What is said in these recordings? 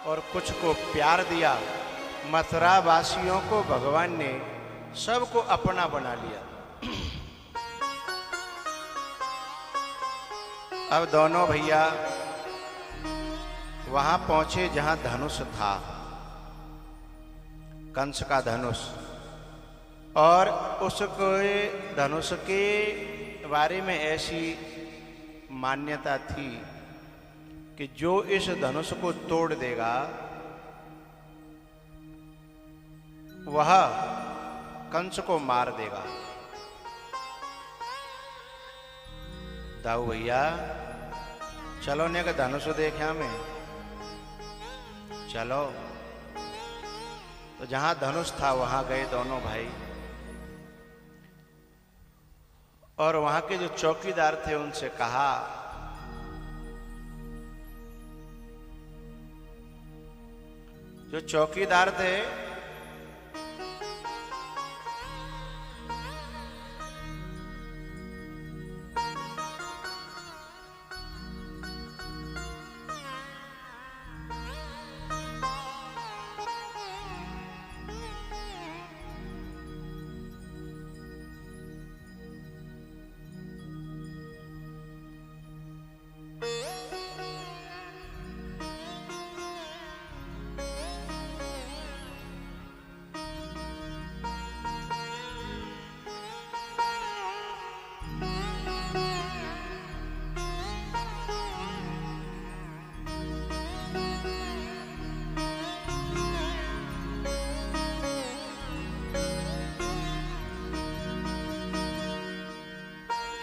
और कुछ को प्यार दिया। मथुरा वासियों को भगवान ने सबको अपना बना लिया। अब दोनों भैया वहां पहुंचे जहां धनुष था, कंस का धनुष, और उसको धनुष के बारे में ऐसी मान्यता थी कि जो इस धनुष को तोड़ देगा वह कंस को मार देगा। दाऊ भैया चलो ने का धनुष देखा में, चलो। तो जहां धनुष था वहां गए दोनों भाई, और वहां के जो चौकीदार थे उनसे कहा जो चौकीदार थे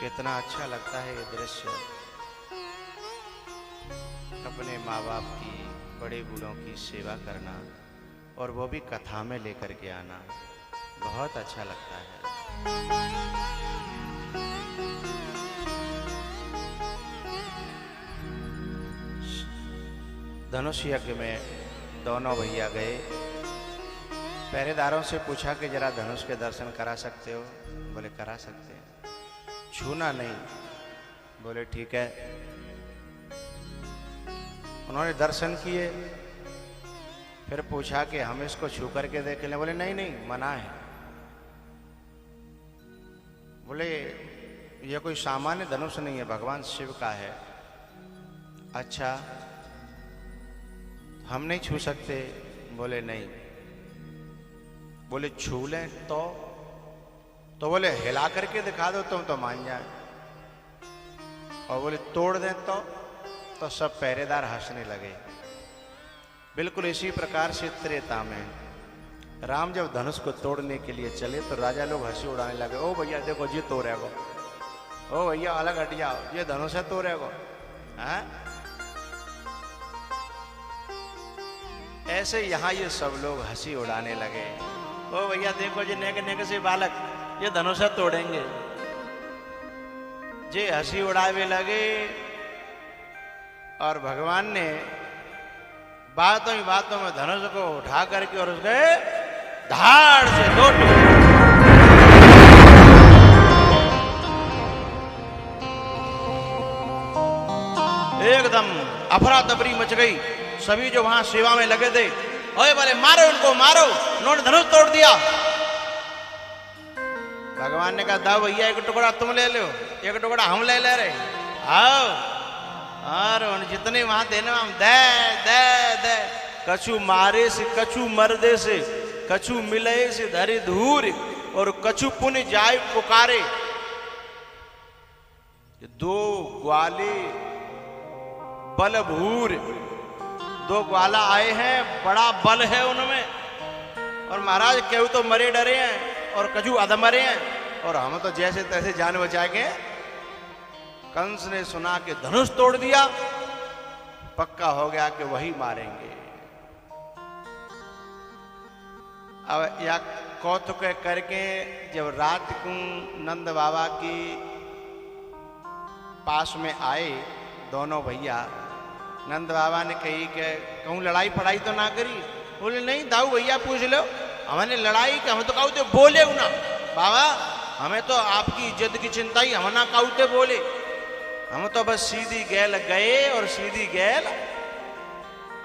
कितना अच्छा लगता है ये दृश्य, अपने माँ बाप की, बड़े बूढ़ों की सेवा करना और वो भी कथा में लेकर के आना, बहुत अच्छा लगता है। धनुष यज्ञ में दोनों भैया गए, पहरेदारों से पूछा कि जरा धनुष के दर्शन करा सकते हो? बोले करा सकते हैं। छूना नहीं? बोले ठीक है। उन्होंने दर्शन किए, फिर पूछा कि हम इसको छू करके देख लें? बोले नहीं नहीं, मना है। बोले ये कोई सामान्य धनुष नहीं है, भगवान शिव का है। अच्छा, हम नहीं छू सकते? बोले नहीं। बोले छू लें तो बोले हिला करके दिखा दो तुम तो मान जाए, और बोले तोड़ दें तो सब पहरेदार हंसने लगे। बिल्कुल इसी प्रकार से त्रेता में राम जब धनुष को तोड़ने के लिए चले तो राजा लोग हंसी उड़ाने लगे। ओ भैया देखो जी तोड़ेगो, ओ भैया अलग हट जाओ, ये धनुष है तोड़ेगो। हैं? ऐसे यहाँ ये सब लोग हंसी उड़ाने लगे। ओ भैया देखो जी नेक नेक से बालक, ये धनुष तोड़ेंगे। जे हंसी उड़ावे लगे, और भगवान ने बातों ही बातों में धनुष को उठा करके और उसके धाड़ से दो एकदम अफरा तफरी मच गई। सभी जो वहां सेवा में लगे थे, ओए बोले मारो उनको, मारो। उन्होंने धनुष तोड़ दिया। भगवान ने कहा दाऊ भैया एक टुकड़ा तुम ले लो, एक टुकड़ा हम ले ले रहे, आओ। और उन जितने वहां देने हम दे दे दे। कछु मारे से कछु मर्दे से, कछु मिले से धरे धूर, और कछु पुण्य जाय पुकारे। दो ग्वाले बलभूर, दो ग्वाला आए हैं, बड़ा बल है उनमें, और महाराज केहू तो मरे डरे हैं और कछु अधमरे हैं, और हम तो जैसे तैसे जान बचा के। कंस ने सुना कि धनुष तोड़ दिया, पक्का हो गया कि वही मारेंगे। अब या कौतुक करके जब रात को नंद बाबा की पास में आए दोनों भैया, नंद बाबा ने कही कि कहूँ लड़ाई पढ़ाई तो ना करी? बोले नहीं दाऊ भैया पूछ लो, हमने लड़ाई के हम तो कहते बोले ना बाबा, हमें तो आपकी इज्जत की चिंता ही, हम ना कहते बोले, हम तो बस सीधी गैल गए और सीधी गैल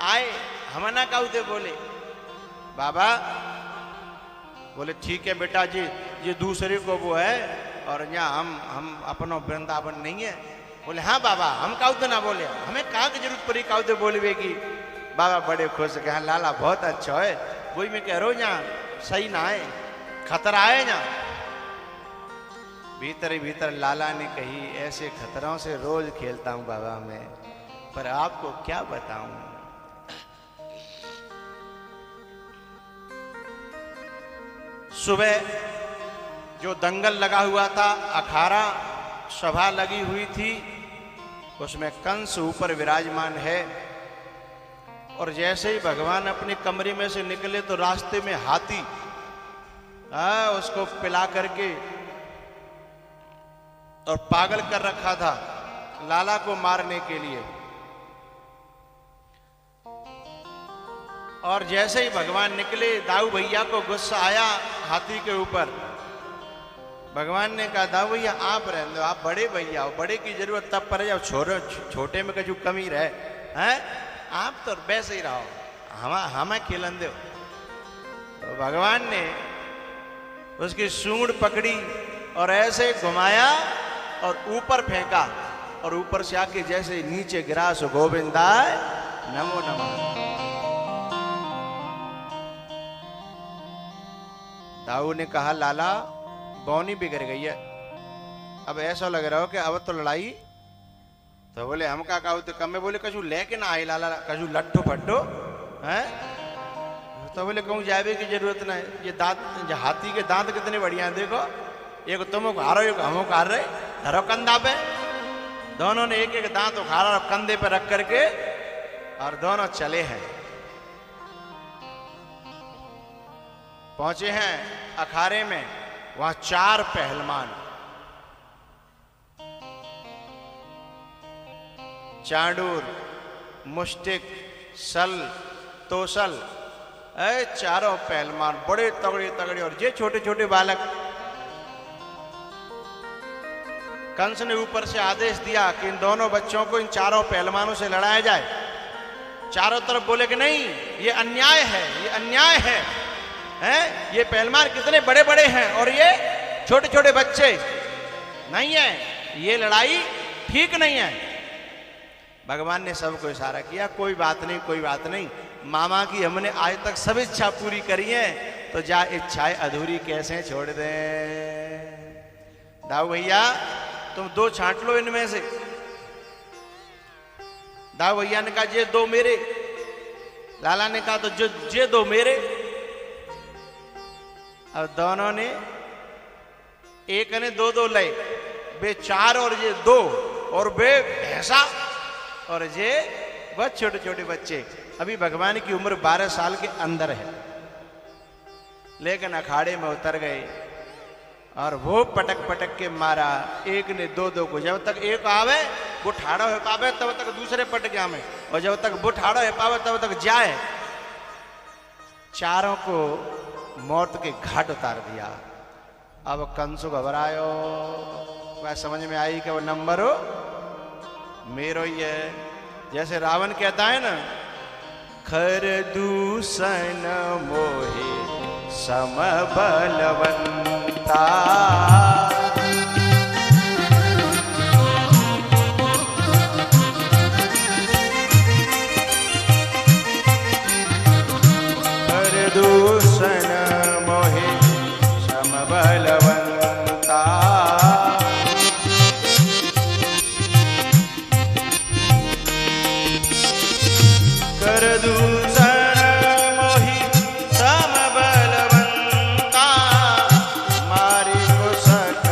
आए। हम ना कहते बोले बाबा, बोले ठीक है बेटा जी, ये दूसरे को वो है और यहाँ हम अपनो वृंदावन नहीं है। बोले हाँ बाबा, हम कहते ना बोले, हमें कहाँ की जरूरत पड़ी कहते बोलवे की। बाबा बड़े खुश के, हाँ लाला बहुत अच्छा है, वही मैं कह रहा हूँ यहाँ सही ना है, खतरा है यहाँ। भीतर ही भीतर लाला ने कही, ऐसे खतरों से रोज खेलता हूँ बाबा मैं, पर आपको क्या बताऊं। सुबह जो दंगल लगा हुआ था, अखाड़ा सभा लगी हुई थी, उसमें कंस ऊपर विराजमान है। और जैसे ही भगवान अपने कमरे में से निकले तो रास्ते में हाथी उसको पिला करके और पागल कर रखा था लाला को मारने के लिए। और जैसे ही भगवान निकले, दाऊ भैया को गुस्सा आया हाथी के ऊपर। भगवान ने कहा, दाऊ भैया आप रहने दो, आप बड़े भैया हो, बड़े की जरूरत तब पड़े जब छोटे में कछु कमी रहे हैं, आप तो वैसे ही रहो, हमें खिलन दो। तो भगवान ने उसकी सूंड पकड़ी और ऐसे घुमाया और ऊपर फेंका, और ऊपर से आके जैसे नीचे गिरा, सो गोविंदाय नमो नमः। दाऊ ने कहा, लाला बौनी बिगड़ गई है, अब ऐसा लग रहा हो कि अब तो लड़ाई। तो बोले हम का कहो, तो कम में बोले कछु लेके ना आए लाला, कछु लट्ठो फट्टो है। तो बोले कहूँ जावे की जरूरत नहीं, ये दांत, हाथी के दांत कितने बढ़िया हैं देखो, एक तुम उखारो एक हम उखार रहे, धरो कंधा पे। दोनों ने एक एक दांत उखाड़ा और कंधे पे रख करके और दोनों चले हैं। पहुंचे हैं अखाड़े में, वहां 4 पहलवान, चांडूर, मुष्टिक, सल, तोसल, चारों पहलवान बड़े तगड़े तगड़े, और ये छोटे छोटे बालक। कंस ने ऊपर से आदेश दिया कि इन दोनों बच्चों को इन चारों पहलवानों से लड़ाया जाए। चारों तरफ बोले कि नहीं, ये अन्याय है, ये अन्याय है, हैं? ये पहलवान कितने बड़े बड़े हैं और ये छोटे छोटे बच्चे नहीं है, ये लड़ाई ठीक नहीं है। भगवान ने सबको इशारा किया, कोई बात नहीं, कोई बात नहीं, मामा की हमने आज तक सब इच्छा पूरी करी है, तो जा इच्छाएं अधूरी कैसे छोड़ दें। दाऊ भैया तुम 2 छांट लो इनमें से। दाऊ भैया ने कहा, ये 2 मेरे। लाला ने कहा, तो जो ये 2 मेरे। अब दोनों ने, एक ने 2-2 लए, वे 4 और ये 2, और वे भैंसा और ये बहुत छोटे छोटे बच्चे। अभी भगवान की उम्र 12 साल के अंदर है, लेकिन अखाड़े में उतर गए और वो पटक पटक के मारा। एक ने 2-2 को, जब तक एक आवे वो ठाड़ो है पावे तब तक दूसरे पटक आवे, और जब तक वो ठाड़ो है पावे तब तक जाए। चारों को मौत के घाट उतार दिया। अब कंसु घबरायो, वह समझ में आई कि वो नंबर हो मेरो ही है। जैसे रावण कहता है ना, खर दूषण मोहे सम बलवंता, खर दूषण मोहे सम बलवंता, कर दूषण मोहि सम बलवंता, मारी को सक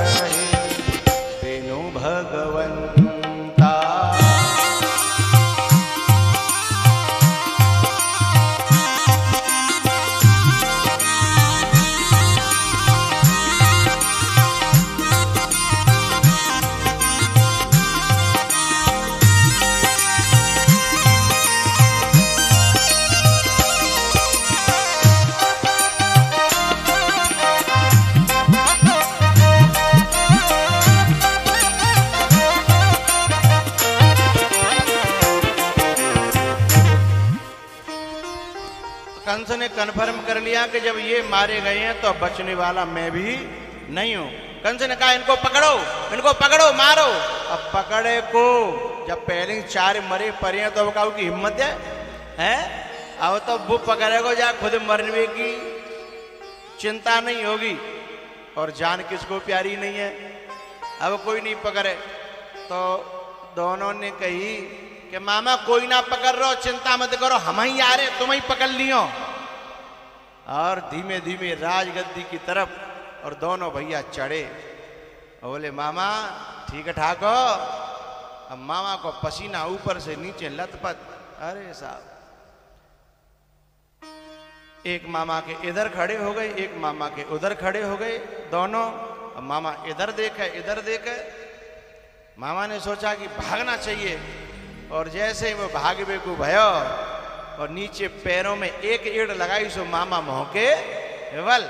कंस ने कन्फर्म कर लिया कि जब ये मारे गए हैं तो बचने वाला मैं भी नहीं हूं। कंस ने कहा इनको पकड़ो मारो। अब पकड़े को जब पहले 4 मरे पड़े हैं तो अब काऊ की हिम्मत है? अब तो वो पकड़ेगो जा खुद मरने की चिंता नहीं होगी और जान किसको प्यारी नहीं है। अब कोई नहीं पकड़े तो दोनों ने कही कि मामा कोई ना पकड़ रहो, चिंता मत करो, हम ही आ रहे, तुम ही पकड़ लियो। और धीमे धीमे राजगद्दी की तरफ और दोनों भैया चढ़े। बोले मामा ठीक ठाक हो? अब मामा को पसीना ऊपर से नीचे लथपथ। अरे साहब, एक मामा के इधर खड़े हो गए, एक मामा के उधर खड़े हो गए दोनों। अब मामा इधर देखे। मामा ने सोचा कि भागना चाहिए और जैसे ही वो भागवे को भयो और नीचे पैरों में एक एड़ लगाई सो मामा मोहके वल।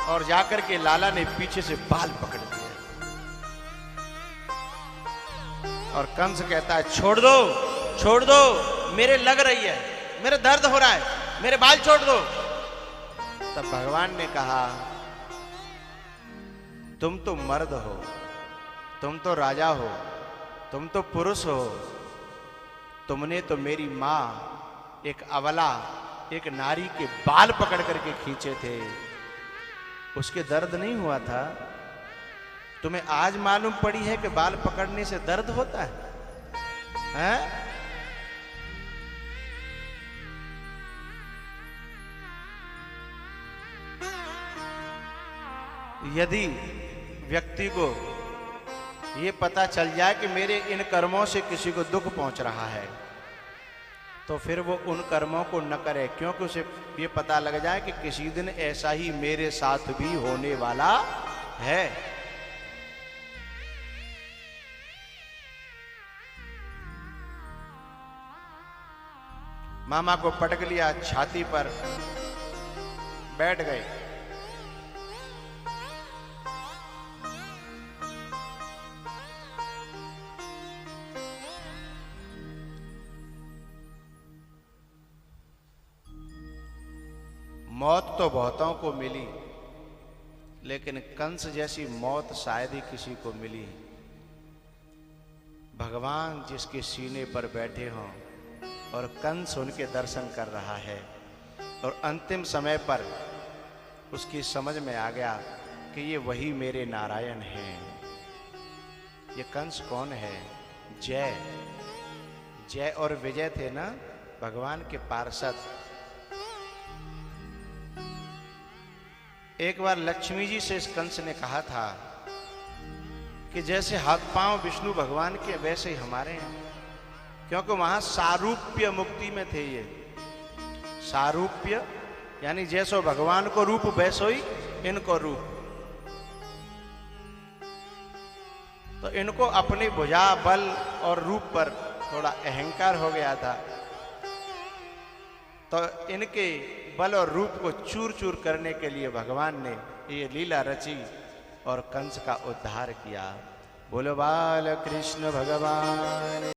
और जाकर के लाला ने पीछे से बाल पकड़ दिए और कंस कहता है छोड़ दो, मेरे लग रही है, मेरे दर्द हो रहा है, मेरे बाल छोड़ दो। तब भगवान ने कहा तुम तो मर्द हो, तुम तो राजा हो, तुम तो पुरुष हो, तुमने तो मेरी मां एक अबला एक नारी के बाल पकड़ करके खींचे थे, उसके दर्द नहीं हुआ था? तुम्हें आज मालूम पड़ी है कि बाल पकड़ने से दर्द होता है? यदि व्यक्ति को ये पता चल जाए कि मेरे इन कर्मों से किसी को दुख पहुंच रहा है तो फिर वो उन कर्मों को न करे, क्योंकि उसे ये पता लग जाए कि किसी दिन ऐसा ही मेरे साथ भी होने वाला है। मामा को पटक लिया, छाती पर बैठ गए। मौत तो बहुतों को मिली, लेकिन कंस जैसी मौत शायद ही किसी को मिली। भगवान जिसके सीने पर बैठे हों और कंस उनके दर्शन कर रहा है और अंतिम समय पर उसकी समझ में आ गया कि ये वही मेरे नारायण हैं। ये कंस कौन है? जय और विजय थे ना भगवान के पार्षद। एक बार लक्ष्मी जी से इस कंस ने कहा था कि जैसे हाथ पांव विष्णु भगवान के वैसे ही हमारे हैं, क्योंकि वहां सारूप्य मुक्ति में थे। ये सारूप्य यानी जैसो भगवान को रूप वैसो ही इनको रूप। तो इनको अपनी भुजा बल और रूप पर थोड़ा अहंकार हो गया था, तो इनके बल और रूप को चूर चूर करने के लिए भगवान ने ये लीला रची और कंस का उद्धार किया। बोलो बाल कृष्ण भगवान